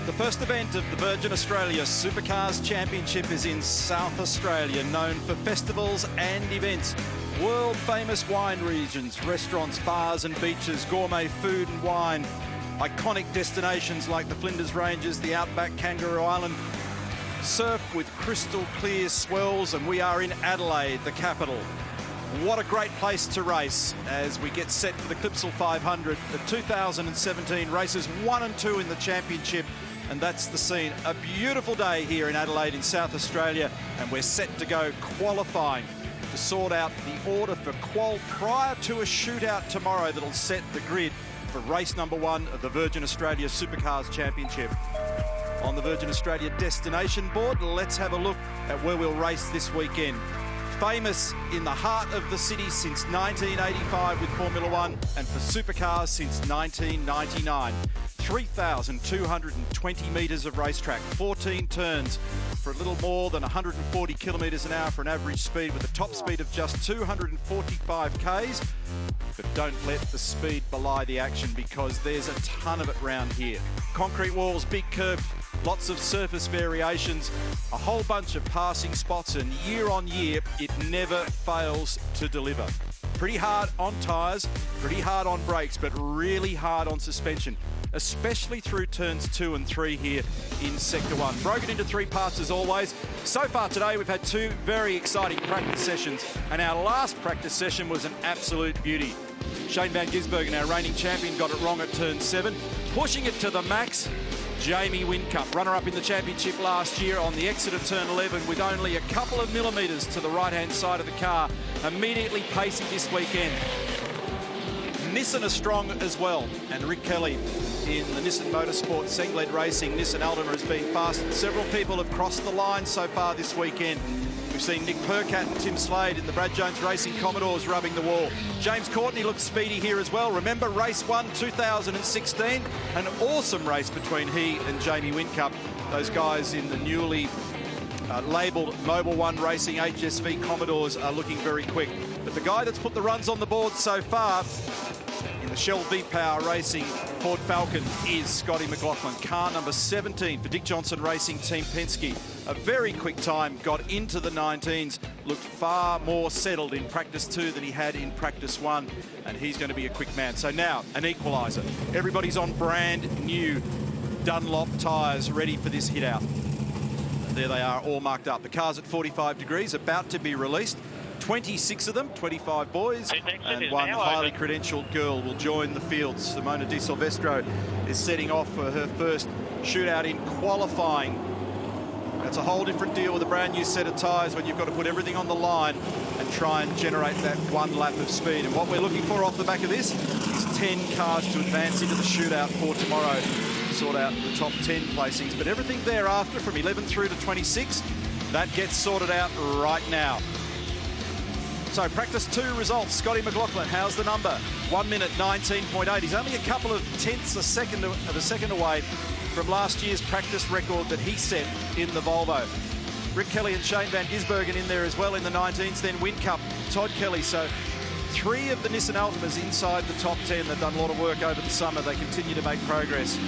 The first event of the Virgin Australia Supercars Championship is in South Australia, known for festivals and events. World-famous wine regions, restaurants, bars and beaches, gourmet food and wine, iconic destinations like the Flinders Ranges, the Outback, Kangaroo Island, surf with crystal clear swells, and we are in Adelaide, the capital. What a great place to race as we get set for the Clipsal 500, the 2017 races 1 and 2 in the championship. And that's the scene. A beautiful day here in Adelaide in South Australia, and we're set to go qualifying to sort out the order for qual prior to a shootout tomorrow that'll set the grid for race number 1 of the Virgin Australia Supercars Championship. On the Virgin Australia destination board, let's have a look at where we'll race this weekend. Famous in the heart of the city since 1985 with Formula 1 and for supercars since 1999. 3,220 metres of racetrack, 14 turns for a little more than 140 kilometres an hour for an average speed, with a top speed of just 245 k's. But don't let the speed belie the action, because there's a ton of it round here. Concrete walls, big curve, lots of surface variations, a whole bunch of passing spots, and year on year, it never fails to deliver. Pretty hard on tyres, pretty hard on brakes, but really hard on suspension, especially through turns 2 and 3 here in Sector 1. Broken into 3 parts as always. So far today, we've had 2 very exciting practice sessions, and our last practice session was an absolute beauty. Shane Van Gisbergen, our reigning champion, got it wrong at turn 7, pushing it to the max. Jamie Whincup, runner-up in the championship last year, on the exit of turn 11 with only a couple of millimetres to the right-hand side of the car, immediately pacing this weekend. Nissan are strong as well, and Rick Kelly in the Nissan Motorsport Sengled Racing Nissan Altima has been fast. Several people have crossed the line so far this weekend. We've seen Nick Percat and Tim Slade in the Brad Jones Racing Commodores rubbing the wall. James Courtney looks speedy here as well. Remember race 1 2016, an awesome race between he and Jamie Whincup. Those guys in the newly labelled Mobil 1 Racing HSV Commodores are looking very quick. But the guy that's put the runs on the board so far in the Shell V-Power Racing Ford Falcon is Scotty McLaughlin. Car number 17 for Dick Johnson Racing Team Penske. A very quick time, got into the 19s, looked far more settled in practice 2 than he had in practice 1, and he's going to be a quick man. So now, an equaliser. Everybody's on brand new Dunlop tyres ready for this hit out. And there they are, all marked up. The car's at 45 degrees, about to be released. 26 of them, 25 boys, and 1 highly credentialed girl will join the field. Simona Di Silvestro is setting off for her first shootout in qualifying. That's a whole different deal with a brand new set of tyres when you've got to put everything on the line and try and generate that 1 lap of speed. And what we're looking for off the back of this is 10 cars to advance into the shootout for tomorrow to sort out the top 10 placings. But everything thereafter, from 11 through to 26, that gets sorted out right now. So practice 2 results. Scotty McLaughlin, how's the number? 1 minute 19.8. He's only a couple of tenths of a second away from last year's practice record that he set in the Volvo. Rick Kelly and Shane Van Gisbergen in there as well in the 19s. Then Whincup, Todd Kelly. So 3 of the Nissan Altimas inside the top 10. They've done a lot of work over the summer. They continue to make progress.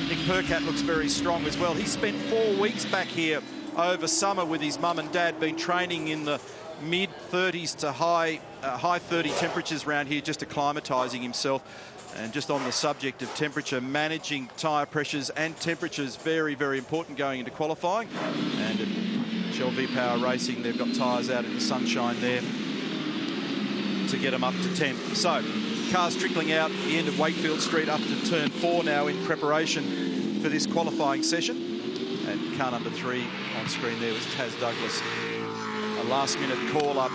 Nick Percat looks very strong as well. He spent 4 weeks back here over summer with his mum and dad, been training in the mid-30s to high 30 temperatures around here, just acclimatising himself. And just on the subject of temperature, managing tyre pressures and temperatures, very, very important going into qualifying. And at Shell V-Power Racing, they've got tyres out in the sunshine there to get them up to 10. So, cars trickling out the end of Wakefield Street up to turn 4 now in preparation for this qualifying session. And car number 3 on screen there was Taz Douglas. A last-minute call-up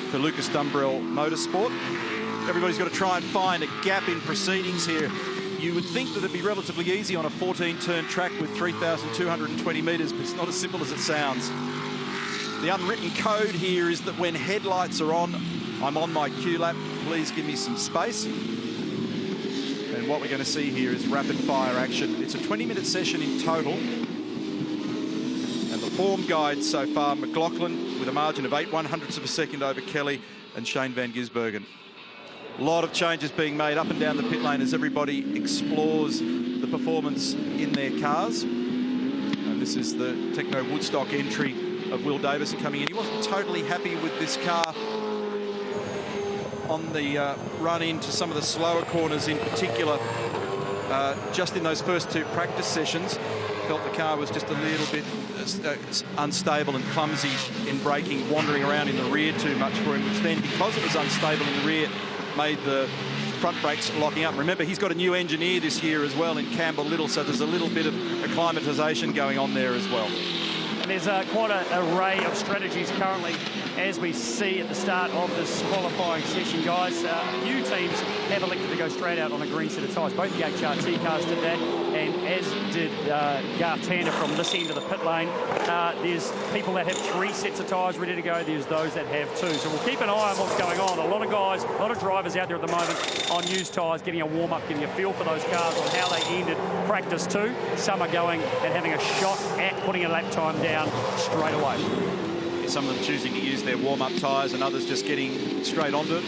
for Lucas Dumbrell Motorsport. Everybody's got to try and find a gap in proceedings here. You would think that it'd be relatively easy on a 14-turn track with 3,220 metres, but it's not as simple as it sounds. The unwritten code here is that when headlights are on, I'm on my Q lap. Please give me some space. And what we're going to see here is rapid-fire action. It's a 20-minute session in total. Form guide so far, McLaughlin with a margin of 8/100ths of a second over Kelly and Shane Van Gisbergen. A lot of changes being made up and down the pit lane as everybody explores the the performance in their cars. And this is the Techno Woodstock entry of Will Davison coming in. He wasn't totally happy with this car on the run into some of the slower corners in particular. Just in those first two practice sessions, felt the car was just a little bit unstable and clumsy in braking, wandering around in the rear too much for him, which then, because it was unstable in the rear, made the front brakes locking up. Remember, he's got a new engineer this year as well in Campbell Little, so there's a little bit of acclimatisation going on there as well. And there's quite an array of strategies currently, as we see at the start of this qualifying session, guys. A few teams have elected to go straight out on a green set of tyres. Both the HRT cars did that, and as did Garth Tander from this end of the pit lane. There's people that have 3 sets of tyres ready to go. There's those that have 2. So we'll keep an eye on what's going on. A lot of guys, a lot of drivers out there at the moment on used tyres, getting a warm-up, getting a feel for those cars on how they ended practice 2. Some are going and having a shot at putting a lap time down straight away. Some of them choosing to use their warm-up tyres and others just getting straight onto it.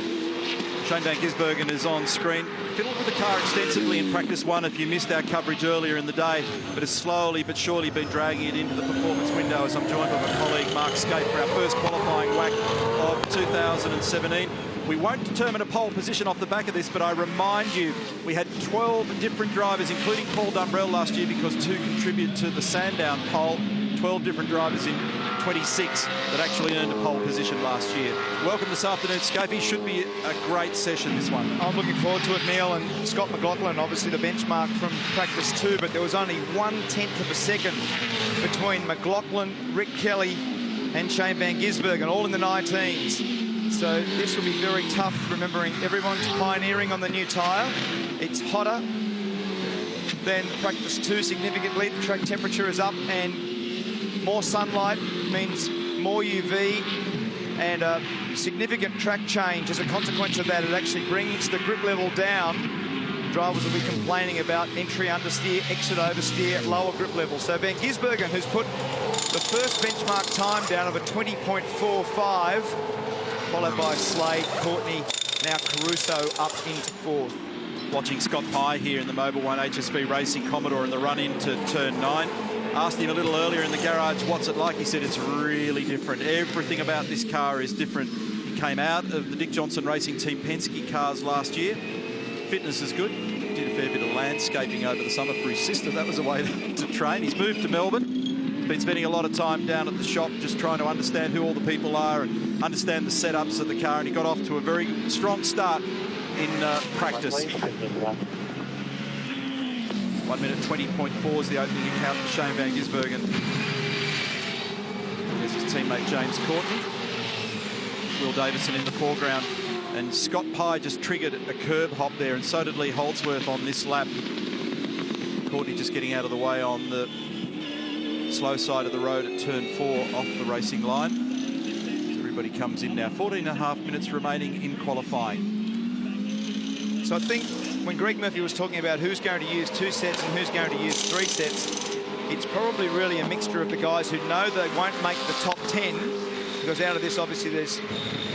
Shane van Gisbergen is on screen. Fiddled with the car extensively in practice 1 if you missed our coverage earlier in the day, but has slowly but surely been dragging it into the performance window as I'm joined by my colleague Mark Skate for our first qualifying whack of 2017. We won't determine a pole position off the back of this, but I remind you, we had 12 different drivers, including Paul Dumbrell last year, because 2 contributed to the Sandown pole. 12 different drivers in 26 that actually earned a pole position last year. Welcome this afternoon, Scapey. Should be a great session, this one. I'm looking forward to it, Neil. And Scott McLaughlin, obviously the benchmark from practice 2, but there was only 1/10 of a second between McLaughlin, Rick Kelly and Shane van Gisbergen, all in the 19s. So this will be very tough, remembering everyone's pioneering on the new tyre. It's hotter than practice 2 significantly. The track temperature is up, and more sunlight means more UV, and a significant track change as a consequence of that. It actually brings the grip level down. Drivers will be complaining about entry understeer, exit oversteer, lower grip level. So van Gisbergen, who's put the first benchmark time down of a 20.45, followed by Slade, Courtney, now Caruso up into 4th. Watching Scott Pye here in the Mobil 1 HSV Racing Commodore in the run into turn 9. Asked him a little earlier in the garage, what's it like? He said it's really different. Everything about this car is different. He came out of the Dick Johnson Racing Team Penske cars last year. Fitness is good. Did a fair bit of landscaping over the summer for his sister. That was a way to train. He's moved to Melbourne. He's been spending a lot of time down at the shop just trying to understand who all the people are and understand the setups of the car. And he got off to a very strong start in practice. 1 minute 20.4 is the opening account for Shane van Gisbergen. There's his teammate James Courtney. Will Davison in the foreground. And Scott Pye just triggered a curb hop there, and so did Lee Holdsworth on this lap. Courtney just getting out of the way on the slow side of the road at turn 4 off the racing line. So everybody comes in now. 14.5 minutes remaining in qualifying. So I think when Greg Murphy was talking about who's going to use 2 sets and who's going to use 3 sets, it's probably really a mixture of the guys who know they won't make the top 10, because out of this, obviously, there's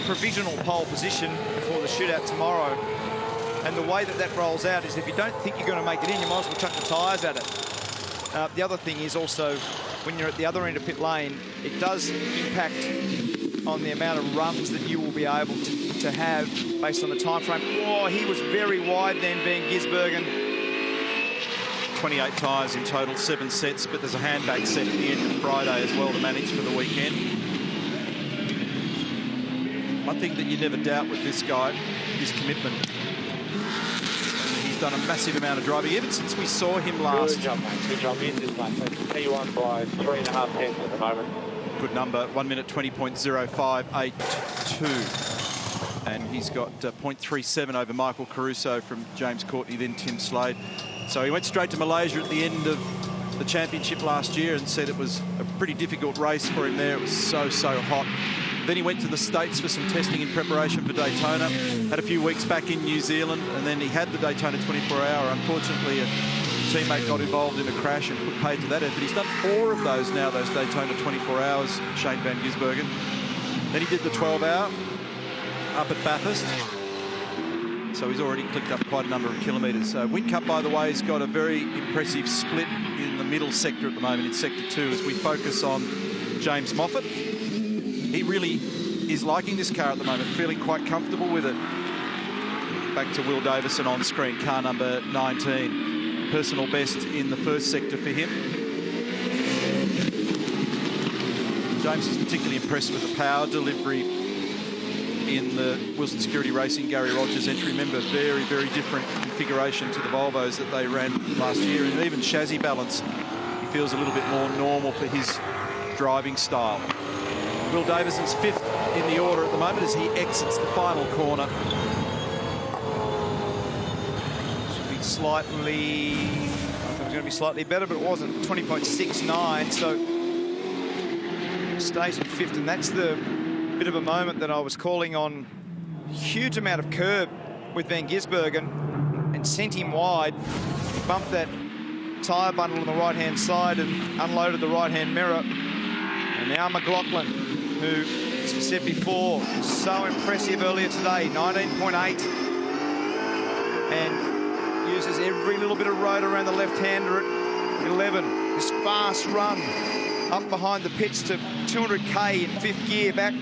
provisional pole position before the shootout tomorrow. And the way that that rolls out is if you don't think you're going to make it in, you might as well chuck the tyres at it. The other thing is also, when you're at the other end of pit lane, it does impact on the amount of runs that you will be able to have based on the time frame. Oh, he was very wide then, van Gisbergen. 28 tyres in total, 7 sets, but there's a handbag set at the end of Friday as well to manage for the weekend. One thing that you never doubt with this guy is commitment. And he's done a massive amount of driving ever since we saw him last. Good job, mate. Good job. In this lap. P1 by 3.5 tenths at the moment. Good number, 1 minute 20.0582. And he's got 0.37 over Michael Caruso from James Courtney, then Tim Slade. So he went straight to Malaysia at the end of the championship last year and said it was a pretty difficult race for him there. It was so hot. Then he went to the States for some testing in preparation for Daytona. Had a few weeks back in New Zealand, and then he had the Daytona 24-hour. Unfortunately, a teammate got involved in a crash and put paid to that effort. He's done 4 of those now, those Daytona 24 hours, Shane van Gisbergen. Then he did the 12-hour up at Bathurst. So he's already clicked up quite a number of kilometres. Whincup, by the way, has got a very impressive split in the middle sector at the moment, in Sector 2, as we focus on James Moffat. He really is liking this car at the moment, feeling quite comfortable with it. Back to Will Davison on screen, car number 19. Personal best in the first sector for him. James is particularly impressed with the power delivery in the Wilson Security Racing Gary Rogers entry. Remember, very, very different configuration to the Volvos that they ran last year. And even chassis balance, he feels a little bit more normal for his driving style. Will Davison's 5th in the order at the moment as he exits the final corner. Should be slightly... I thought it was going to be slightly better, but it wasn't. 20.69, so stays in 5th, and that's the bit of a moment that I was calling on. Huge amount of curb with Van Gisbergen and sent him wide. Bumped that tyre bundle on the right-hand side and unloaded the right-hand mirror. And now McLaughlin, who, as we said before, was so impressive earlier today, 19.8. And uses every little bit of road around the left-hander at 11. This fast run up behind the pits to 200k in 5th gear, back to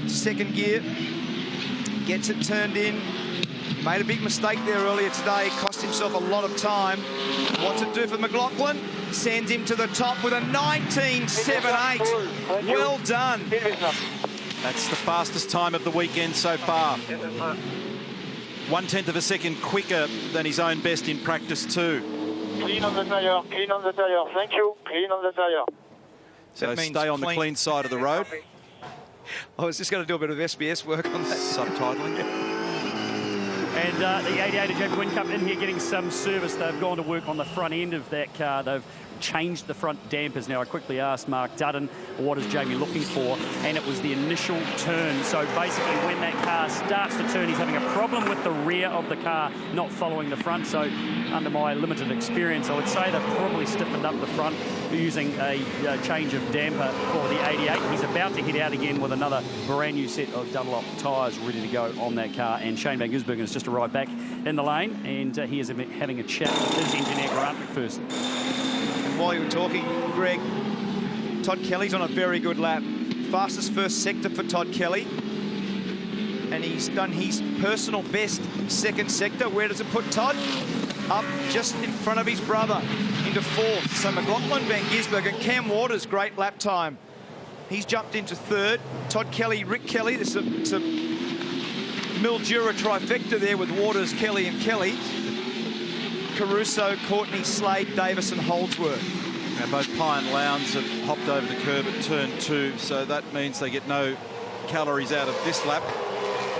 2nd gear. Gets it turned in. Made a big mistake there earlier today. Cost himself a lot of time. What's it do for McLaughlin? Sends him to the top with a 19.78. Well done. That's the fastest time of the weekend so far. 1/10 of a second quicker than his own best in practice 2. Clean on the tyre, clean on the tyre. Thank you, clean on the tyre. So stay on the clean side of the road. I was just going to do a bit of SBS work on that. Subtitling. And the 88 of Jamie Whincup in here getting some service. They've gone to work on the front end of that car. They've changed the front dampers. Now, I quickly asked Mark Dudden, what is Jamie looking for? And it was the initial turn. So basically, when that car starts to turn, he's having a problem with the rear of the car not following the front. So under my limited experience, I would say they've probably stiffened up the front using a change of damper for the 88. He's about to hit out again with another brand new set of double-up tyres ready to go on that car. And Shane Van Gisbergen has just arrived back in the lane, and he is having a chat with his engineer, Grant McPherson. While you were talking, Greg, Todd Kelly's on a very good lap. Fastest first sector for Todd Kelly. And he's done his personal best second sector. Where does it put Todd? Up just in front of his brother into 4th. So McLaughlin, Van Gisbergen, Cam Waters, great lap time. He's jumped into 3rd. Todd Kelly, Rick Kelly. There's a Mildura trifecta there with Waters, Kelly and Kelly. Caruso, Courtney, Slade, Davis and Holdsworth. Now both Pye and Lowndes have hopped over the curb at turn 2, so that means they get no calories out of this lap.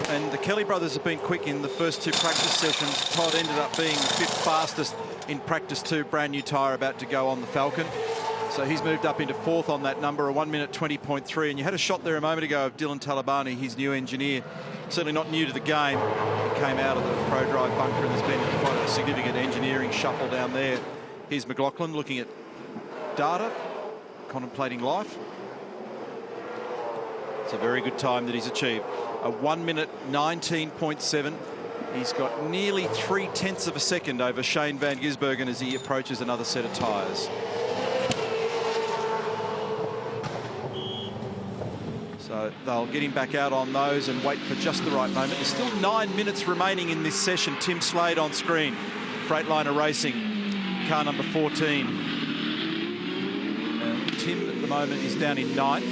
And the Kelly brothers have been quick in the first 2 practice sessions. Todd ended up being the 5th fastest in practice 2, brand new tyre about to go on the Falcon. So he's moved up into 4th on that number, a 1:20.3. And you had a shot there a moment ago of Dylan Talabani, his new engineer. Certainly not new to the game. He came out of the Pro Drive bunker, and there's been quite a significant engineering shuffle down there. Here's McLaughlin looking at data, contemplating life. It's a very good time that he's achieved. A 1:19.7. He's got nearly 0.3 of a second over Shane Van Gisbergen as he approaches another set of tyres. So they'll get him back out on those and wait for just the right moment. There's still 9 minutes remaining in this session. Tim Slade on screen. Freightliner Racing, car number 14. Tim at the moment is down in 9th.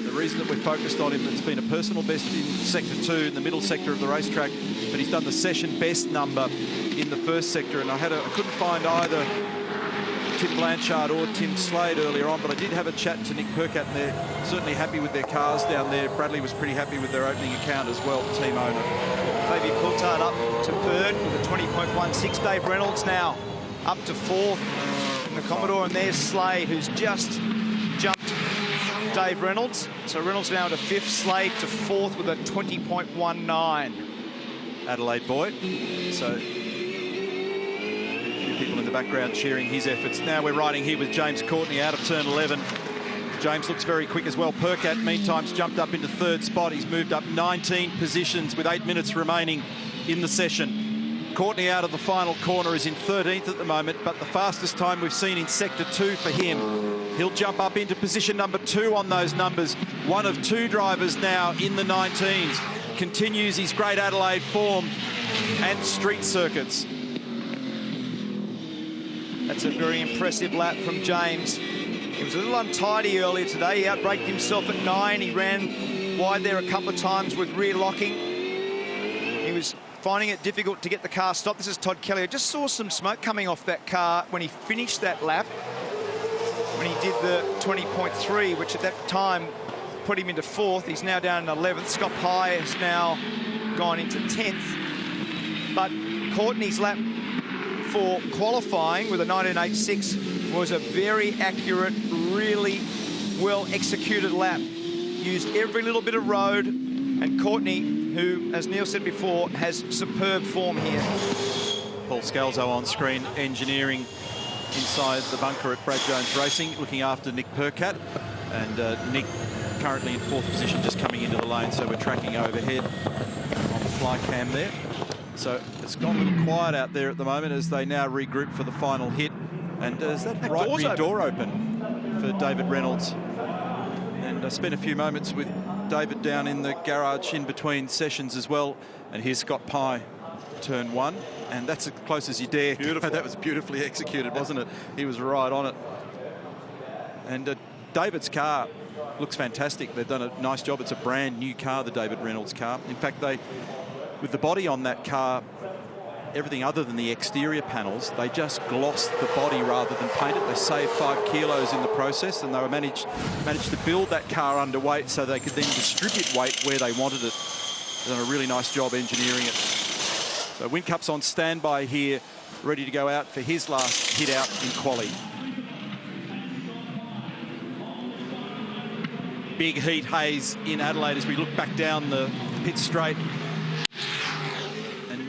The reason that we're focused on him, it's been a personal best in sector 2, in the middle sector of the racetrack, but he's done the session best number in the first sector. And I couldn't find either Tim Blanchard or Tim Slade earlier on, but I did have a chat to Nick Percat, and they're certainly happy with their cars down there. Bradley was pretty happy with their opening account as well, the team owner. Fabian Coulthard up to 3rd with a 20.16. Dave Reynolds now up to 4th in the Commodore, and there's Slade, who's just jumped Dave Reynolds. So Reynolds now to 5th, Slade to 4th with a 20.19. Adelaide boy. So people in the background cheering his efforts. Now we're riding here with James Courtney out of turn 11. James looks very quick as well. Percat, meantime, jumped up into 3rd spot. He's moved up 19 positions with 8 minutes remaining in the session. Courtney out of the final corner is in 13th at the moment, but the fastest time we've seen in Sector 2 for him. He'll jump up into position number 2 on those numbers. One of 2 drivers now in the 19s. Continues his Great Adelaide form and street circuits. That's a very impressive lap from James. He was a little untidy earlier today. He outbraked himself at 9. He ran wide there a couple of times with rear locking. He was finding it difficult to get the car stopped. This is Todd Kelly. I just saw some smoke coming off that car when he finished that lap, when he did the 20.3, which at that time put him into 4th. He's now down in 11th. Scott Pye has now gone into 10th. But Courtney's lap for qualifying with a 19.86 was a very accurate, really well executed lap. Used every little bit of road, and Courtney, who, as Neil said before, has superb form here. Paul Scalzo on screen, engineering inside the bunker at Brad Jones Racing, looking after Nick Percat. And Nick currently in 4th position, just coming into the lane, so we're tracking overhead on the fly cam there. So it's gone a little quiet out there at the moment as they now regroup for the final hit. And is that right rear door open for David Reynolds? And I spent a few moments with David down in the garage in between sessions as well. And here's Scott Pye, turn 1. And that's as close as you dare. Beautiful. That was beautifully executed, wasn't it? He was right on it. And David's car looks fantastic. They've done a nice job. It's a brand new car, the David Reynolds car. In fact, with the body on that car, everything other than the exterior panels, they just glossed the body rather than paint it. They saved 5 kilos in the process, and they were managed to build that car underweight so they could then distribute weight where they wanted it. They've done a really nice job engineering it. So Whincup's on standby here, ready to go out for his last hit out in quali. Big heat haze in Adelaide as we look back down the pit straight.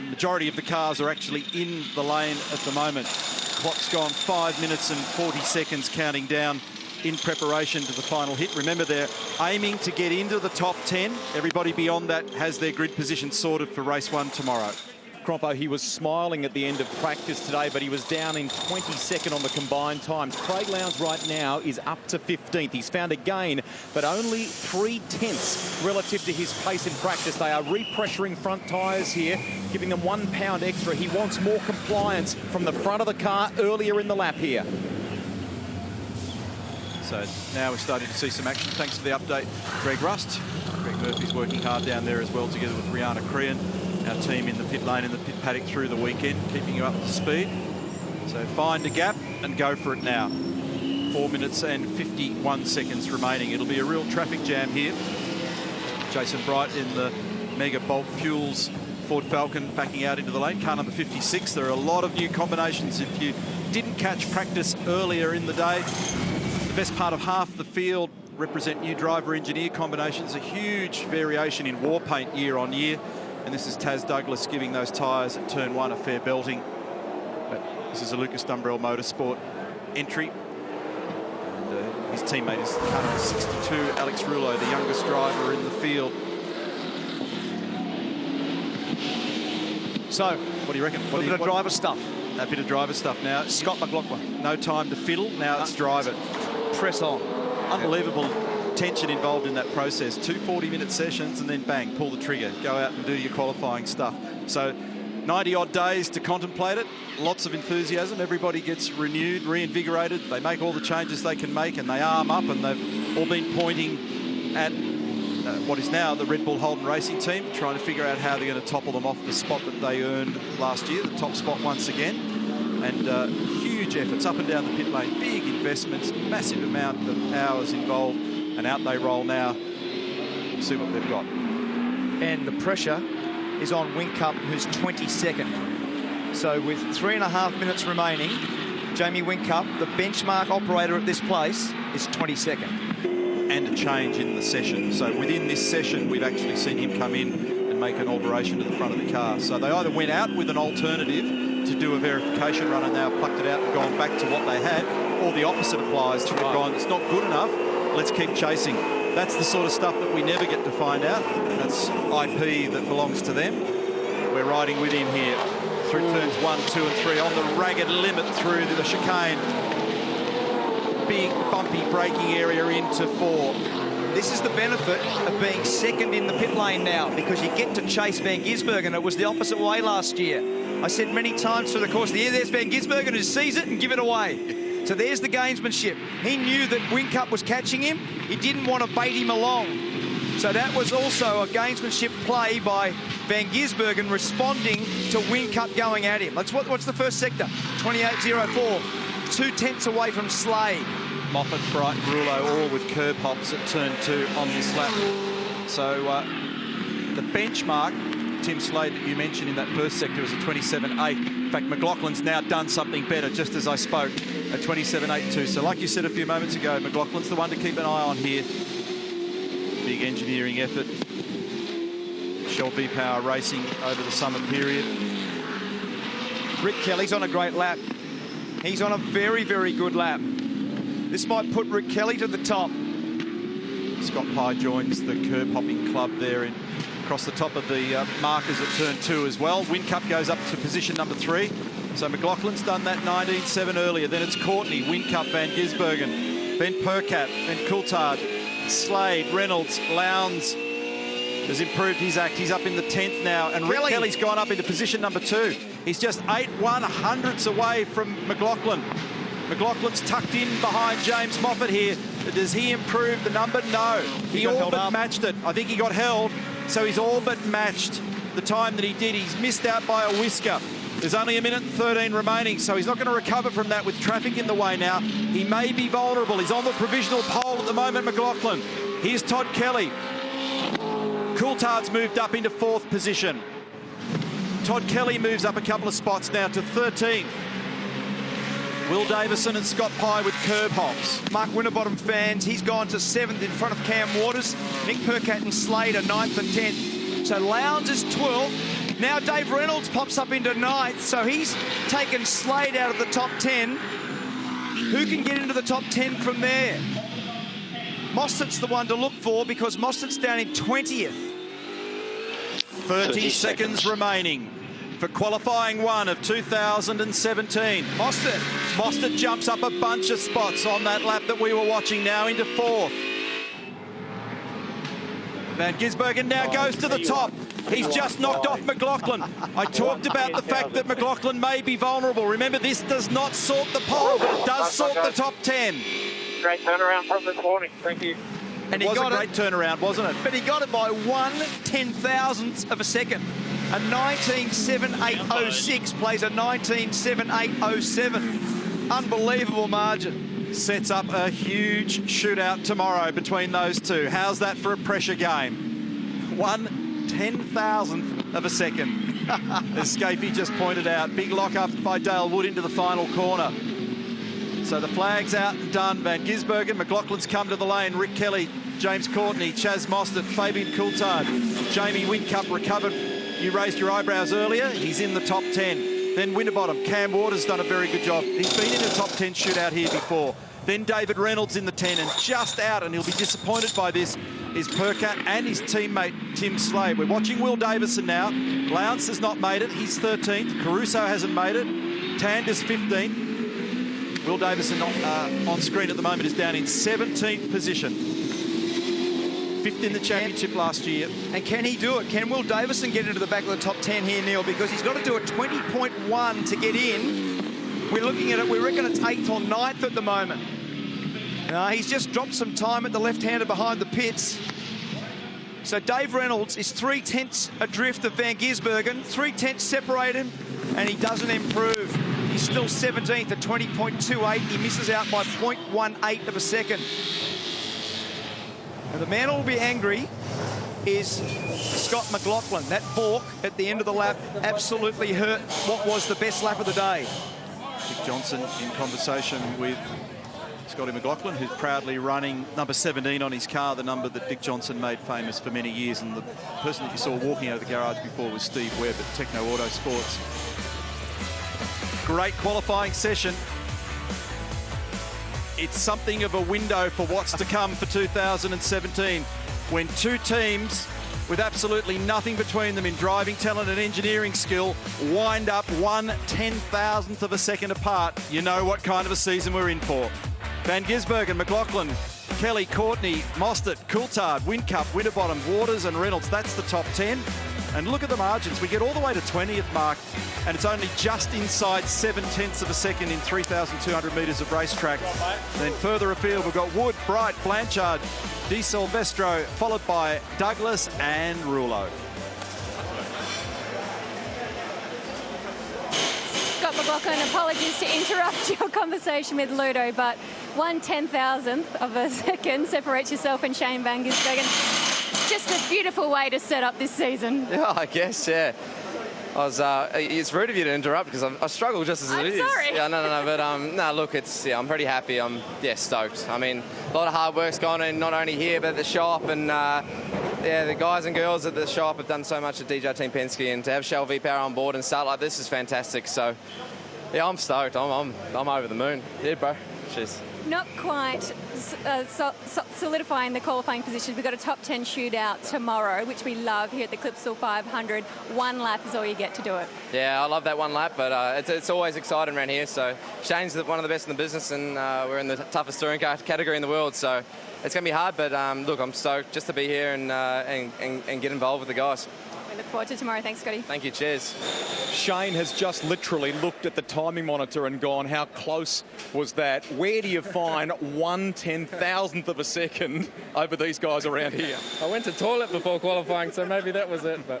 Majority of the cars are actually in the lane at the moment. Clock's gone 5 minutes and 40 seconds counting down in preparation to the final hit. Remember, they're aiming to get into the top 10. Everybody beyond that has their grid position sorted for race 1 tomorrow. Crompo, he was smiling at the end of practice today, but he was down in 22nd on the combined times. Craig Lowndes right now is up to 15th. He's found a gain, but only 3/10 relative to his pace in practice. They are repressuring front tyres here, giving them 1 pound extra. He wants more compliance from the front of the car earlier in the lap here. So now we're starting to see some action. Thanks for the update, Greg Rust. Greg Murphy's working hard down there as well, together with Rihanna Crean, our team in the pit lane, in the pit paddock through the weekend, keeping you up to speed. So find a gap and go for it now. 4 minutes and 51 seconds remaining. It'll be a real traffic jam here. Jason Bright in the Mega Bulk Fuels Ford Falcon backing out into the lane. Car number 56. There are a lot of new combinations. If you didn't catch practice earlier in the day, the best part of half the field represent new driver-engineer combinations. A huge variation in war paint year on year. And this is Taz Douglas giving those tyres at turn 1 a fair belting. But this is a Lucas Dumbrell Motorsport entry. And his teammate is car number 62, Alex Rouleau, the youngest driver in the field. So, what do you reckon? A bit of driver stuff. A bit of driver stuff now. Scott McLaughlin. No time to fiddle. Now it's drive it. Press on. Unbelievable tension involved in that process. 2 40-minute sessions and then bang, pull the trigger, go out and do your qualifying stuff. So 90 odd days to contemplate it. Lots of enthusiasm. Everybody gets renewed, reinvigorated. They make all the changes they can make and they arm up, and they've all been pointing at what is now the Red Bull Holden Racing team, trying to figure out how they're going to topple them off the spot that they earned last year, the top spot once again. And huge efforts up and down the pit lane, big investments, massive amount of hours involved, and out they roll now. See what they've got. And the pressure is on Whincup, who's 22nd. So with 3.5 minutes remaining, Jamie Whincup, the benchmark operator at this place, is 22nd. And a change in the session. So within this session, we've actually seen him come in and make an alteration to the front of the car. So they either went out with an alternative to do a verification run and now plucked it out and gone back to what they had, or the opposite applies. They've gone, it's not good enough, let's keep chasing. That's the sort of stuff that we never get to find out. That's IP that belongs to them. We're riding with him here through turns 1, 2 and 3 on the ragged limit through the chicane. Big bumpy braking area into 4. This is the benefit of being second in the pit lane now, because you get to chase Van Gisbergen. It was the opposite way last year. I said many times through the course of the year, there's Van Gisbergen who sees it and give it away. So there's the gamesmanship. He knew that Whincup was catching him. He didn't want to bait him along. So that was also a gamesmanship play by Van Gisbergen, responding to Whincup going at him. What's the first sector? 28.04. 2 tenths away from Slade. Moffat, Bright, Rouleau, all with curb hops at turn 2 on this lap. So the benchmark, Tim Slade, that you mentioned in that first sector, was a 27.8. In fact, McLaughlin's now done something better, just as I spoke, a 27.82. So like you said a few moments ago, McLaughlin's the one to keep an eye on here. Big engineering effort. Shell V-Power Racing over the summer period. Rick Kelly's on a great lap. He's on a very, very good lap. This might put Rick Kelly to the top. Scott Pye joins the curb hopping club there across the top of the markers at turn 2 as well. Whincup goes up to position number 3. So McLaughlin's done that 19.7 earlier. Then it's Courtney, Whincup, Van Gisbergen, then Percat, then Coulthard, Slade, Reynolds, Lowndes has improved his act. He's up in the 10th now. And Rick Kelly's gone up into position number 2. He's just 8/100ths away from McLaughlin. McLaughlin's tucked in behind James Moffat here. Does he improve the number? No. He all but matched it. I think he got held, so he's all but matched the time that he did. He's missed out by a whisker. There's only 1 minute and 13 remaining, so he's not going to recover from that with traffic in the way now. He may be vulnerable. He's on the provisional pole at the moment, McLaughlin. Here's Todd Kelly. Coulthard's moved up into 4th position. Todd Kelly moves up a couple of spots now to 13th. Will Davison and Scott Pye with curb hops. Mark Winterbottom fans, he's gone to 7th in front of Cam Waters. Nick Percat and Slade are 9th and 10th. So Lowndes is 12th. Now Dave Reynolds pops up into 9th, so he's taken Slade out of the top 10. Who can get into the top 10 from there? Mostert's the one to look for, because Mostert's down in 20th. 30 seconds remaining for qualifying 1 of 2017. Mostert jumps up a bunch of spots on that lap that we were watching, now into 4th. Van Gisbergen now goes to the top. He's just knocked off McLaughlin. I talked about the fact that McLaughlin may be vulnerable. Remember, this does not sort the pole, but it does sort the top 10. Great turnaround from this morning. Thank you. And it was a great turnaround, wasn't it? But he got it by 1/10,000th of a second. A 19.7806 plays a 19.7807. Unbelievable margin. Sets up a huge shootout tomorrow between those two. How's that for a pressure game? 1/10,000th of a second. As Scapey just pointed out, big lock up by Dale Wood into the final corner. So the flag's out and done. Van Gisbergen, McLaughlin's come to the lane. Rick Kelly, James Courtney, Chaz Mostert, Fabian Coulthard, Jamie Whincup recovered. You raised your eyebrows earlier. He's in the top 10. Then Winterbottom. Cam Waters done a very good job. He's been in a top 10 shootout here before. Then David Reynolds in the 10, and just out, and he'll be disappointed by this, is Percat and his teammate Tim Slade. We're watching Will Davison now. Lowndes has not made it. He's 13th. Caruso hasn't made it. Tander's 15th. Will Davison on screen at the moment is down in 17th position. 5th in the championship last year. And can he do it? Can Will Davison get into the back of the top 10 here, Neil? Because he's got to do a 20.1 to get in. We're looking at it, we reckon it's 8th or 9th at the moment. He's just dropped some time at the left-hander behind the pits. So Dave Reynolds is 3/10ths adrift of Van Gisbergen. 3/10ths separate him, and he doesn't improve. He's still 17th at 20.28. He misses out by 0.18 of a second. And the man who will be angry is Scott McLaughlin. That balk at the end of the lap absolutely hurt what was the best lap of the day. Dick Johnson in conversation with Scotty McLaughlin, who's proudly running number 17 on his car, the number that Dick Johnson made famous for many years. And the person that you saw walking out of the garage before was Steve Webb at Techno Auto Sports. Great qualifying session. It's something of a window for what's to come for 2017, when two teams with absolutely nothing between them in driving talent and engineering skill, wind up 1/10,000th of a second apart. You know what kind of a season we're in for. Van Gisbergen, McLaughlin, Kelly, Courtney, Mostert, Coulthard, Whincup, Winterbottom, Waters and Reynolds. That's the top 10. And look at the margins. We get all the way to 20th mark, and it's only just inside 7/10ths of a second in 3,200 metres of racetrack. Then further afield, we've got Wood, Bright, Blanchard, Di Silvestro, followed by Douglas and Rouleau. Scott McLaughlin, apologies to interrupt your conversation with Ludo, but 1/10,000th of a second separates yourself and Shane Van Gisbergen. Just a beautiful way to set up this season. Yeah, I guess, yeah. It's rude of you to interrupt because I struggle just as it is. I'm sorry. Yeah, no, but no, look, I'm pretty happy. I'm stoked. I mean, a lot of hard work's gone in, not only here but at the shop, and the guys and girls at the shop have done so much at DJ Team Penske, and to have Shell V-Power on board and start like this is fantastic. So, yeah, I'm stoked. I'm over the moon. Yeah, bro. Cheers. Not quite solidifying the qualifying positions. We've got a top 10 shootout tomorrow, which we love here at the Clipsal 500. One lap is all you get to do it. Yeah, I love that one lap, but it's always exciting around here. So Shane's one of the best in the business, and we're in the toughest touring car category in the world. So it's going to be hard, but look, I'm stoked just to be here and get involved with the guys. We look forward to tomorrow. Thanks, Scotty. Thank you. Cheers. Shane has just literally looked at the timing monitor and gone, how close was that? Where do you find 1/10,000th of a second over these guys around here? I went to toilet before qualifying, so maybe that was it. But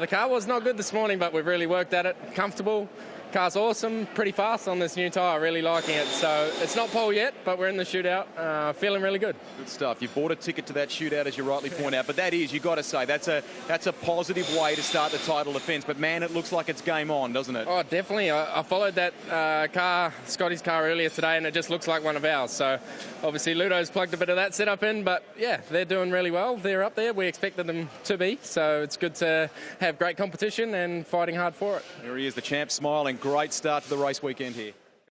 the car was not good this morning, but we've really worked at it. Comfortable. Car's awesome, pretty fast on this new tyre, really liking it. So it's not pole yet, but we're in the shootout, feeling really good. Good stuff. You bought a ticket to that shootout, as you rightly point out, but that is, you've got to say, that's a positive way to start the title defence. But man, it looks like it's game on, doesn't it? Oh, definitely. I followed that car, Scotty's car, earlier today, and it just looks like one of ours. So obviously Ludo's plugged a bit of that setup in, but yeah, they're doing really well. They're up there. We expected them to be, so it's good to have great competition and fighting hard for it. There he is, the champ, smiling. Great start to the race weekend here.